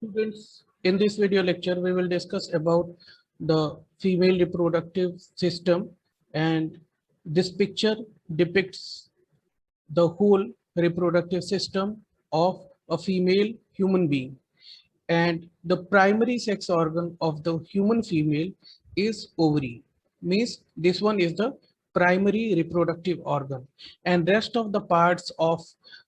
Students, in this video lecture, we will discuss about the female reproductive system, and this picture depicts the whole reproductive system of a female human being. And the primary sex organ of the human female is ovary. Means this one is the primary reproductive organ, and rest of the parts of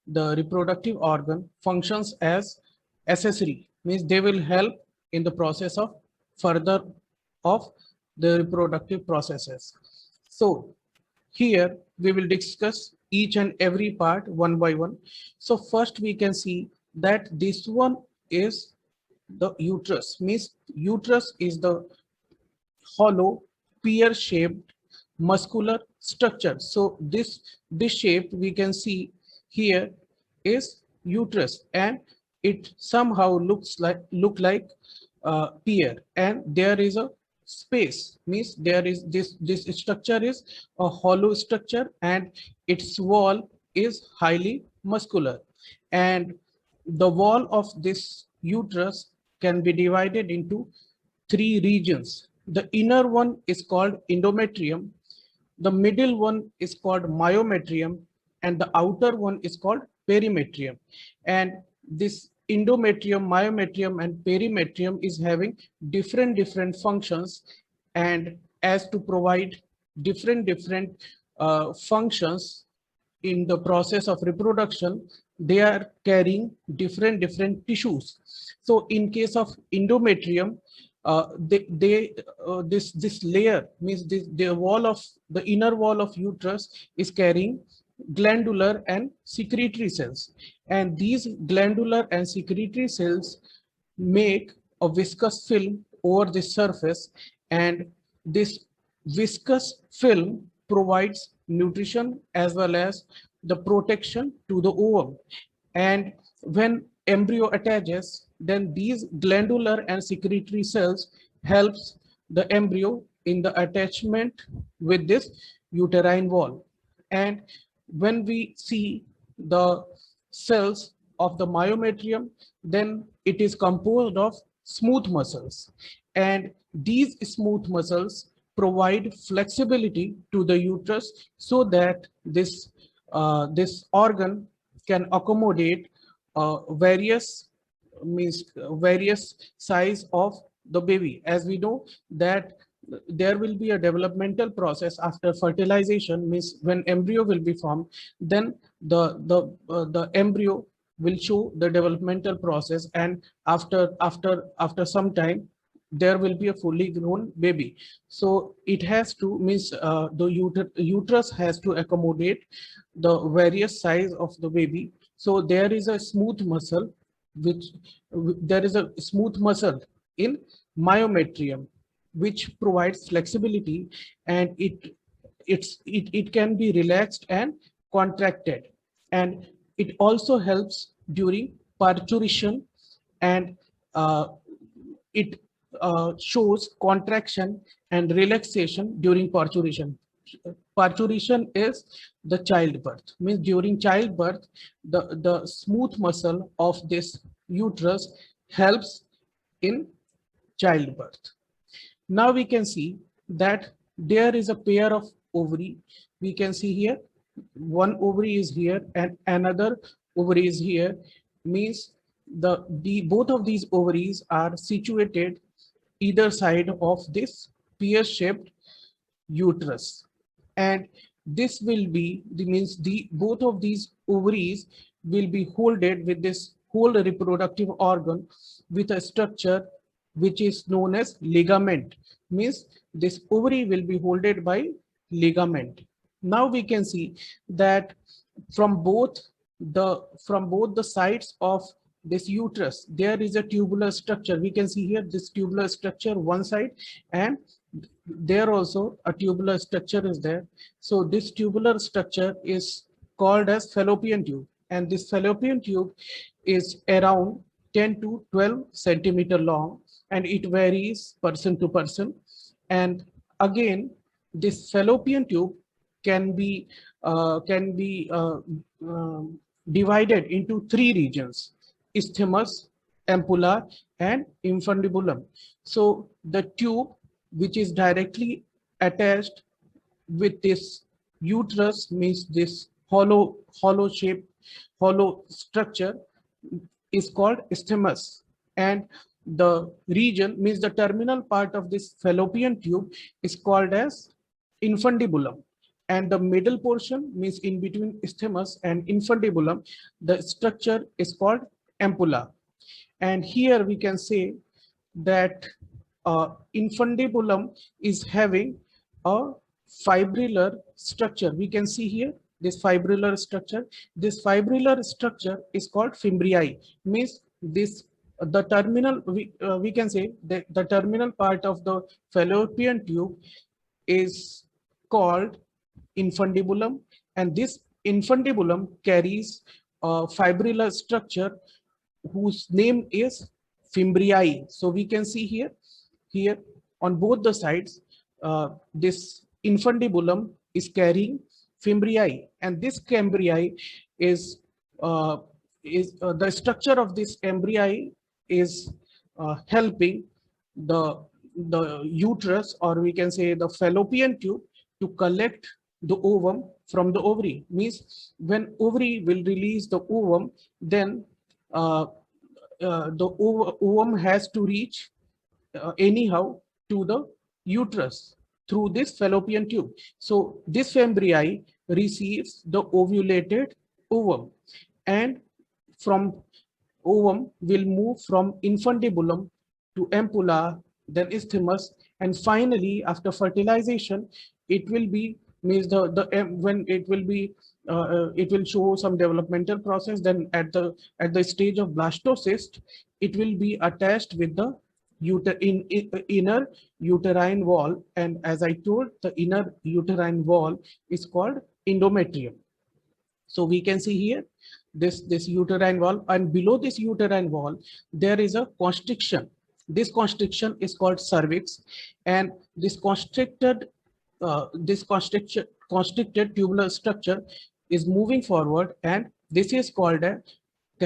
the reproductive organ functions as accessory. Means they will help in the process of further of the reproductive processes. So here we will discuss each and every part one by one. So first we can see that this one is the uterus. Means uterus is the hollow pear shaped muscular structure. So this shape we can see here is uterus, and it somehow look like pear, and there is a space. Means there is this structure is a hollow structure, and its wall is highly muscular, and the wall of this uterus can be divided into three regions. The inner one is called endometrium, the middle one is called myometrium, and the outer one is called perimetrium. And this endometrium, myometrium, and perimetrium is having different functions, and as to provide different functions in the process of reproduction, they are carrying different tissues. So in case of endometrium, this layer, means the wall of the inner wall of uterus is carrying glandular and secretory cells, and these glandular and secretory cells make a viscous film over the surface, and this viscous film provides nutrition as well as the protection to the ovum. And when embryo attaches, then these glandular and secretory cells helps the embryo in the attachment with this uterine wall. And when we see the cells of the myometrium, then it is composed of smooth muscles, and these smooth muscles provide flexibility to the uterus so that this organ can accommodate various size of the baby. As we know that there will be a developmental process after fertilization. Means when embryo will be formed, then the embryo will show the developmental process, and after some time there will be a fully grown baby. So it has to, means the uterus has to accommodate the various size of the baby. So there is a smooth muscle which there is a smooth muscle in myometrium which provides flexibility, and it can be relaxed and contracted, and it also helps during parturition, and it shows contraction and relaxation during parturition. Parturition is the childbirth. Means during childbirth, the smooth muscle of this uterus helps in childbirth. Now we can see that there is a pair of ovary. We can see here one ovary is here and another ovary is here. Means the both of these ovaries are situated either side of this pear-shaped uterus, and this will be the, means the both of these ovaries will be holded with this whole reproductive organ with a structure which is known as ligament. Means this ovary will be holded by ligament. Now we can see that from both the sides of this uterus there is a tubular structure. We can see here this tubular structure one side, and there also a tubular structure is there. So this tubular structure is called as fallopian tube, and this fallopian tube is around 10 to 12 centimeter long, and it varies person to person. And again, this fallopian tube can be divided into three regions: isthmus, ampulla, and infundibulum. So the tube which is directly attached with this uterus, means this hollow structure, is called isthmus, and the region, means the terminal part of this fallopian tube, is called as infundibulum, and the middle portion, means in between isthmus and infundibulum, the structure is called ampulla. And here we can say that infundibulum is having a fibrillar structure. We can see here this fibrillar structure. This fibrillar structure is called fimbriae, means this the terminal, we can say that the terminal part of the fallopian tube is called infundibulum, and this infundibulum carries a fibrillar structure whose name is fimbriae. So we can see here on both the sides, this infundibulum is carrying fimbriae, and this cambriae is the structure of this embryi is helping the uterus, or we can say the fallopian tube, to collect the ovum from the ovary. Means when ovary will release the ovum, then the ovum has to reach anyhow to the uterus through this fallopian tube. So this fimbriae receives the ovulated ovum, and from ovum will move from infundibulum to ampulla, then isthmus, and finally after fertilization, it will be, means when it will show some developmental process. Then at the stage of blastocyst, it will be attached with the inner uterine wall, and as I told, the inner uterine wall is called endometrium. So we can see here this uterine wall, and below this uterine wall there is a constriction. This constriction is called cervix, and this constricted tubular structure is moving forward, and this is called a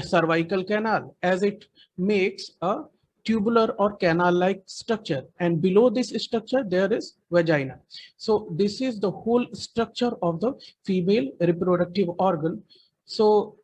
cervical canal, as it makes a tubular or canal-like structure, and below this structure there is vagina. So this is the whole structure of the female reproductive organ. So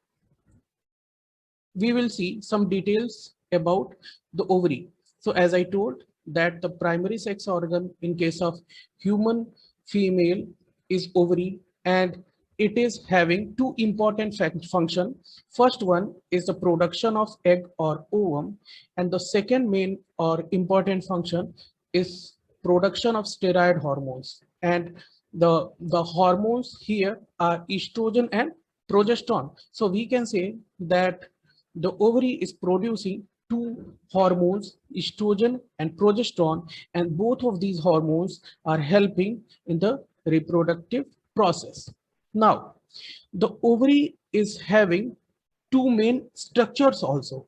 we will see some details about the ovary. So as I told, that the primary sex organ in case of human female is ovary, and it is having two important functions. First one is the production of egg or ovum, and the second main or important function is production of steroid hormones. And the hormones here are estrogen and progesterone. So we can say that the ovary is producing two hormones, estrogen and progesterone, and both of these hormones are helping in the reproductive process. Now, the ovary is having two main structures also.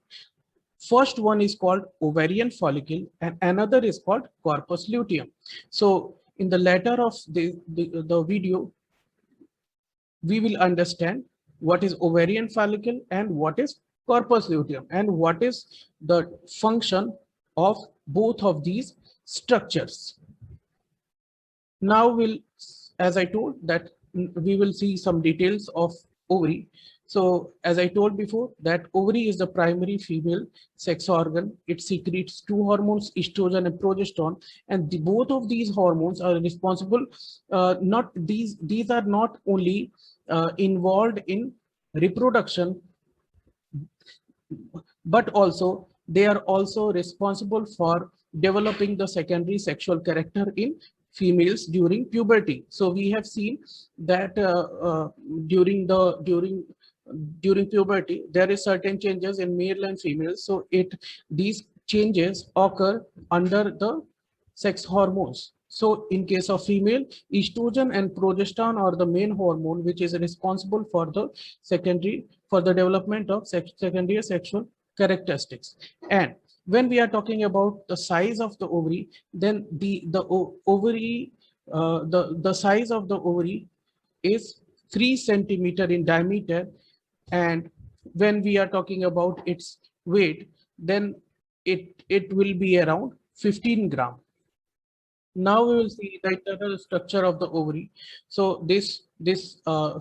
First one is called ovarian follicle, and another is called corpus luteum. So in the latter of the video, we will understand what is ovarian follicle and what is corpus luteum, and what is the function of both of these structures. Now as I told, that we will see some details of ovary. So as I told before, that ovary is the primary female sex organ. It secretes two hormones, estrogen and progesterone, and both of these hormones are responsible. These are not only involved in reproduction, but also they are also responsible for developing the secondary sexual character in females during puberty. So we have seen that during puberty there is certain changes in male and female. So these changes occur under the sex hormones. So in case of female, estrogen and progesterone are the main hormone which is responsible for the development of secondary sexual characteristics. And when we are talking about the size of the ovary, then the size of the ovary is 3 centimeter in diameter, and when we are talking about its weight, then it will be around 15 gram. Now we will see the internal structure of the ovary. So this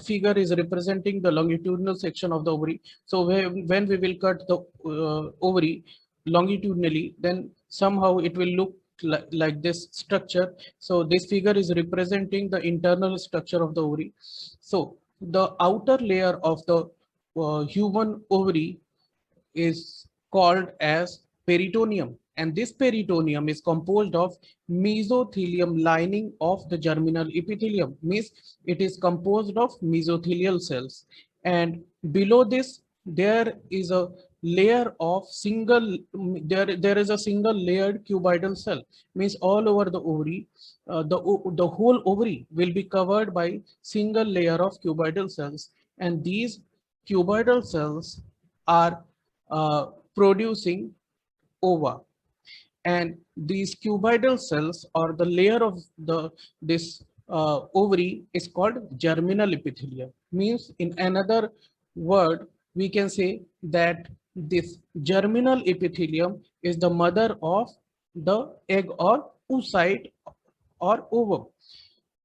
figure is representing the longitudinal section of the ovary. So when we will cut the ovary longitudinally, then somehow it will look like this structure. So this figure is representing the internal structure of the ovary. So the outer layer of the human ovary is called as peritoneum, and this peritoneum is composed of mesothelium lining of the germinal epithelium, means it is composed of mesothelial cells, and below this there is a layer of single there is a single layered cuboidal cell, means all over the ovary, the whole ovary will be covered by single layer of cuboidal cells, and these cuboidal cells are producing ova, and these cuboidal cells or the layer of the this ovary is called germinal epithelium, means in another word we can say that this germinal epithelium is the mother of the egg or oocyte or ovum.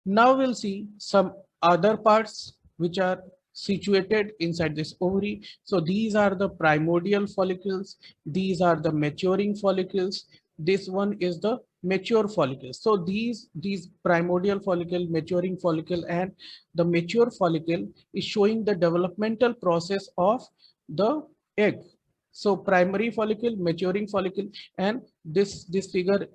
Now we'll see some other parts which are situated inside this ovary. So these are the primordial follicles. These are the maturing follicles. This one is the mature follicles. So these primordial follicle, maturing follicle, and the mature follicle is showing the developmental process of the egg. So primary follicle, maturing follicle, and this figure,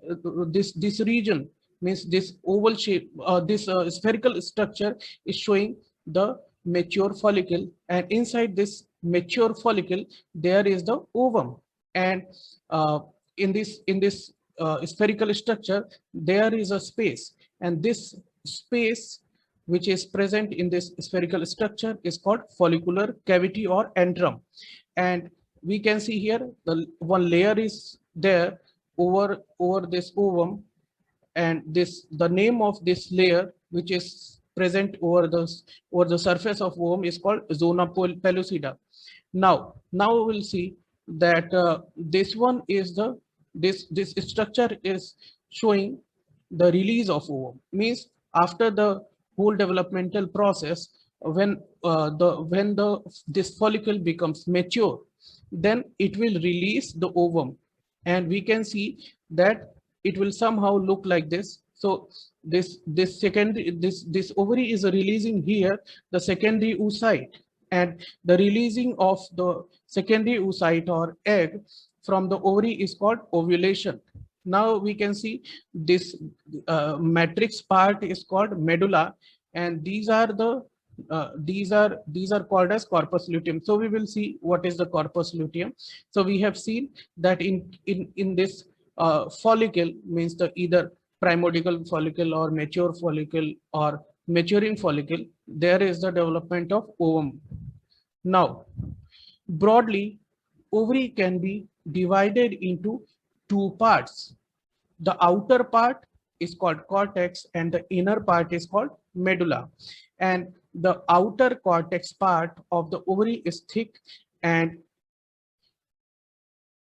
this region, means this oval shape, this spherical structure is showing the mature follicle, and inside this mature follicle there is the ovum, and in this spherical structure there is a space, and this space which is present in this spherical structure is called follicular cavity or antrum, and we can see here the one layer is there over this ovum, and this the name of this layer which is present over the surface of ovum is called zona pellucida. Now we will see that this one is the this structure is showing the release of ovum, means after the whole developmental process, when the this follicle becomes mature, then it will release the ovum, and we can see that it will somehow look like this. So this ovary is releasing here the secondary oocyte, and the releasing of the secondary oocyte or egg from the ovary is called ovulation. Now we can see this matrix part is called medulla, and these are called as corpus luteum. So we will see what is the corpus luteum. So we have seen that in this follicle, means the either primordial follicle or mature follicle or maturing follicle, there is the development of ovum. Now broadly, ovary can be divided into two parts. The outer part is called cortex and the inner part is called medulla. And the outer cortex part of the ovary is thick, and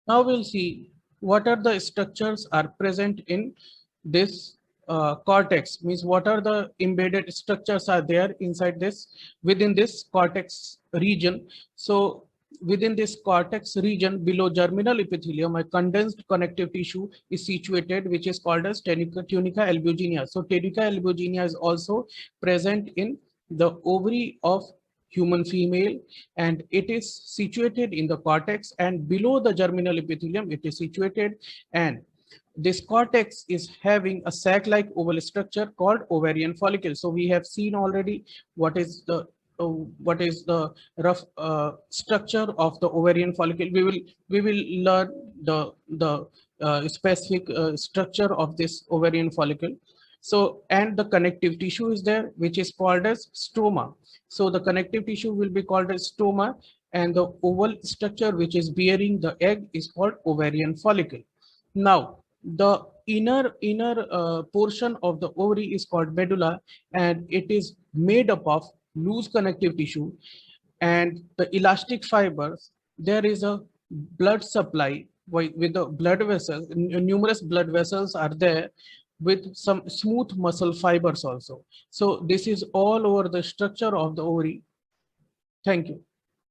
now we'll see what are the structures are present in this cortex, means what are the embedded structures are there inside this within this cortex region. So within this cortex region below germinal epithelium, a condensed connective tissue is situated which is called as tunica albuginea. So tunica albuginea is also present in the ovary of human female, and it is situated in the cortex, and below the germinal epithelium it is situated, and this cortex is having a sac-like oval structure called ovarian follicle. So we have seen already what is the rough structure of the ovarian follicle. We will learn the specific structure of this ovarian follicle. So, and the connective tissue is there, which is called as stroma. So the connective tissue will be called as stroma, and the oval structure which is bearing the egg is called ovarian follicle. Now the inner portion of the ovary is called medulla, and it is made up of loose connective tissue and the elastic fibers. There is a blood supply with the blood vessels, numerous blood vessels are there with some smooth muscle fibers also. So this is all over the structure of the ovary. Thank you.